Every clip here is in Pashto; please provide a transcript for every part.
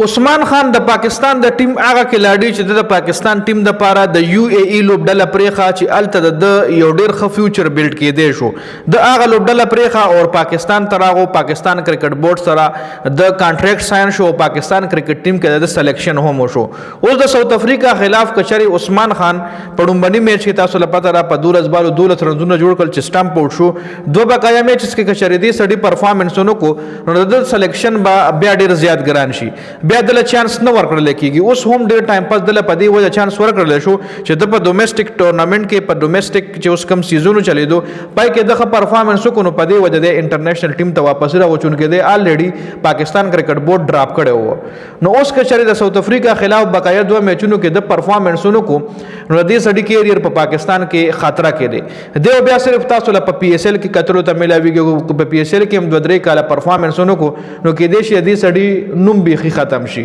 عثمان خان د پاکستان د ټیم هغه کلاډي چې د پاکستان ټیم د پاره د یو ای ای لوبډله پرېخه چې الته د یو ډیر ښه فیوچر بیلډ کېدی شو د هغه لوبډله پرېخه او پاکستان ته راغو پاکستان کرکټ بورډ سره د کانټریکټ ساين شو پاکستان کرکټ ټیم کې د سلیکشن هم وشو اوس د ساوث افریقا خلاف کچري عثمان خان په ډومبني میچ کې تاسو لپاره را په 12 رنونه جوړ کړل چې سټامپ اوټ شو دوه بقایا میچز کې کچري دي سړي پرفارمنسونو کو نو د سلیکشن بیا ډیر زیات ګران شي بیا دل چانس نه ورکړل کیږي اوس هم ډیر ټایم پاس دل په دی وجه چانس ورکړل شو چې د په ډومېسټک ټورنمنت کې په ډومېسټک چې اوس کم سیزونو چلیدو پای کې دغه پرفارمنس کو نو په دی وجه د انټرنیشنل ټیم ته واپس راغچون کې دی الریډي پاکستان کرکټ بورډ ډراپ کړي وو نو اوس کچري د ساوث افریقا خلاف بقایا دوه میچونو کې د پرفارمنسونو کو نو د سړي کیریئر په پاکستان کې خطر کې دی بیا صرف تاسو له پی ایس ایل کې کترو ته ملاویږي په پی ایس ایل کې هم 2-3 کاله پرفارمنسونو کو نو کې دی شي د سړي نوم بيخي ختم شي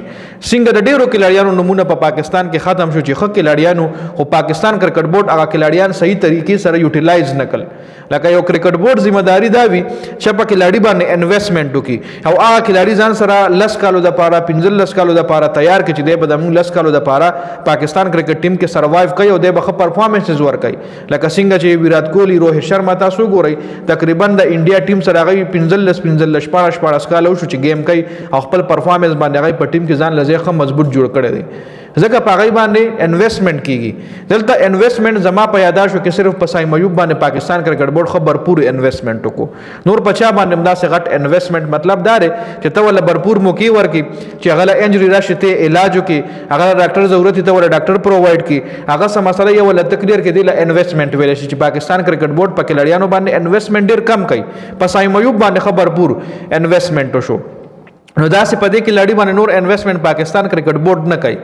څنګه د ډیرو کلاډیانو نمونه په پاکستان کې ختم شو چې خو کلاډیانو او پاکستان کرکټ بورډ هغه کلاډیان صحیح طریقې سره یوټیلایز نکل لکه یو کرکټ بورډ ذمہداري دا وي چې په کلاډي باندې انویسټمنټ وکي او هغه کلاډي ځان سره 10 کالو د پاره 15 کالو د پاره تیار کړي چې د بدمون 10 کالو د پاره پاکستان کرکټ ټیم کې سروایو کوي او د بخ پرفارمنسز ور کوي لکه څنګه چې ویرات کوهلی روهit شرما تاسو ګورئ تقریبا د انډیا ټیم سره غوي 15 کالو شو چې گیم کوي او خپل پرفارمنس باندې غوي په ټیم کې ځان لزیخه مضبوط جوړ کړي دي ځکه په غي باندې انویسټمنٹ کیږي دلته انویسټمنٹ زما په یاداشو کې صرف په سایم ایوب باندې پاکستان کرکټ بورډ خو برپور انویسټمنٹ وکړو نور پچا باندې مداسه غټ انویسټمنٹ مطلب دا دی چې ته ول برپور موقع ورکي چې غله انجری راشي ته علاج وکي هغه ډاکټر ضرورت ته ول ډاکټر پرووایډ کی هغه سم مسله یو ول تقریر کې دی ل انویسټمنٹ ویل شي چې پاکستان کرکټ بورډ په کلاډیانو باندې انویسټمنٹ ډیر کم کوي په سایم ایوب باندې خبرپور انویسټمنٹ شو نو داسې په دې کې لړۍ باندې نور انویسټمنٹ پاکستان کرکټ بورډ نه کوي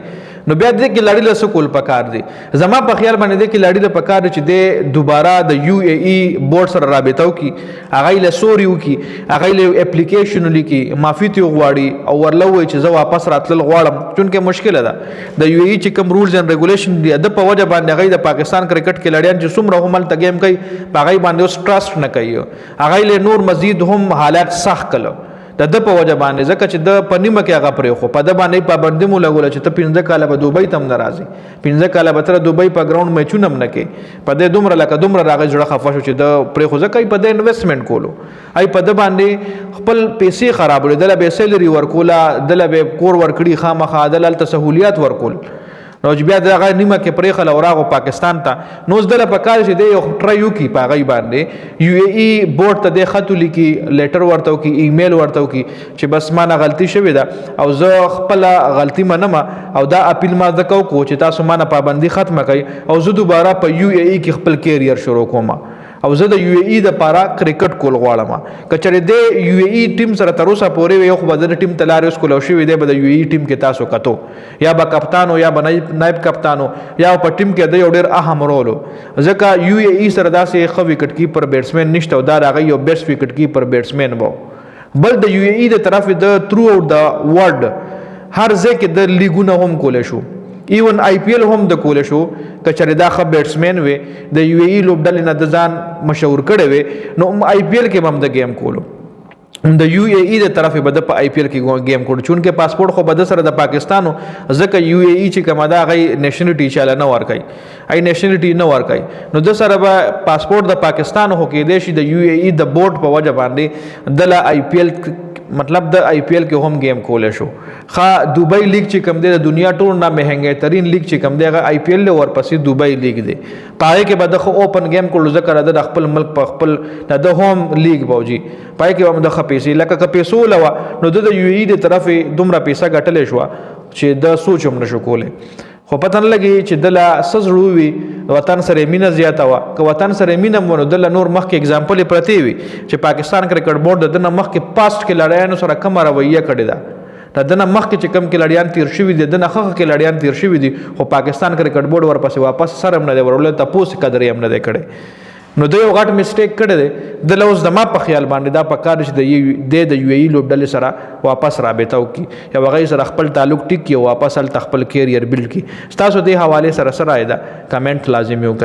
نو بیا دې کې لړۍ له سکول پکار دي زما په خیال باندې دې کې لړۍ له پکار دي چې د دوباره د یو ای ای بورډ سره رابطه وکي هغه له سوري وکي هغه له اپلیکیشن لیکي معافي ته غواړي او ورلوي چې زه واپس راتلل غواړم چونکه مشکله ده د یو ای ای چې کوم رولز اند ریګولیشن دي د په وجه باندې هغه د پاکستان کرکټ کې لړیان چې څومره هم تل گیم کوي هغه باندې اوس ټرست نه کوي هغه له نور مزید هم حالات سخت کړي د په وجه باندې ځکه چې د پنیمه کې هغه پرې خو په د باندې پابندي مو لګول چې ته 15 کاله به دوبۍ تم ناراضي 15 کاله به تر دوبۍ په ګراوند میچونه نه کې په د دومره لکه دومره راغی جوړه خفه شو چې د پرې خو ځکه په د انویسټمنٹ کولو ای په د باندې خپل پیسې خرابول دله به سیلري ورکولا دله به کور ورکړي خامخا دله سہولیات ورکول نو بیا دغه نیمه کې پرېخل او راغو پاکستان ته نو زدل په کار چې دی یو ټرایو کی پاغي باندې یو ای ای بورډ ته د خط لیکي لیټر ورته کی ایمیل ورته کی چې بس ما نه غلطي شوې ده او زه خپل غلطي منم او دا اپیل ما د کو چې تاسو ما نه پابندي ختمه کړئ او زه دوباره په یو ای ای کې خپل کیریئر شروع کوم او زه د یو ای ای د پاره کرکټ کول غواړم کچره د یو ای ای ټیم سره تر اوسه پورې یو خو بدل ټیم تلاریوس کول شو دی د یو ای ای ټیم کې تاسو کتو یا با کپتانو یا نائب کپتانو یا په ټیم کې د یو ډیر اهم رول ځکه یو ای ای سره داسې خو وکټ کیپر بیټسمن نشته او دا راغی یو بیسټ وکټ کیپر بیټسمن وو بل د یو ای ای د طرف د تھرو اوټ د ورلد هر ځای کې د لیګونه هم کول شو ایون آی پی ایل هم د کول شو کچره دا خ بیټسمن وي د یو ای ای لوبډل نه د ځان مشهور کړي وي نو آی پی ایل کې هم د گیم کولو د یو ای ای د طرف به د آی پی ایل کې گیم کول چونکه پاسپورت خو بد سره د پاکستانو ځکه یو ای ای چې کومه دا غي نېشنلټي چاله نه ور کوي ای نېشنلټي نه ور کوي نو د سره به پاسپورت د پاکستان هو کې دیشي د یو ای ای د بورډ په وجه باندې د آی پی ایل مطلب د آی پی ایل کې هم گیم کول شو خا دوبۍ لیگ چې کم دی د دنیا ټول نه مهنګه ترين لیگ چې کم دی هغه آی پی ایل له ورپسې دوبۍ لیگ دی پای کې به د اوپن گیم کول ذکر د خپل ملک په خپل د هوم لیگ بوجي پای کې هم د خپېسي لکه پیسو لوا نو د یو ای د طرفه دومره پیسې ګټلې شو چې د سوچ هم نشو کوله خو پته نه لګي چې دلا سزړوي وطن سره مینه زیاته وا که وطن سره مینه مونږ دلا نور مخ کې اگزامپل پرتی وي چې پاکستان کرکټ بورډ د مخ کې پاست کې لړایانو سره کوم رویه کړی دا دنه مخ کې چې کم کې لړیان تیر شوی دي دنه خخ کې لړیان تیر شوی دي خو پاکستان کرکټ بورډ ورپسې واپس سره هم نه دی ورول ته پوس قدرې هم نه دی کړی نو دوی غټ میسټیک کړی دی د لوز د ما په خیال باندې دا په کار چې د یو ای ای لوبډل سره واپس رابطه وکي یا وغیر سره خپل تعلق ټیک کی واپس ال خپل کیریئر بیلډ کی تاسو د حواله سره سره دا کمنټ لازمي وکړئ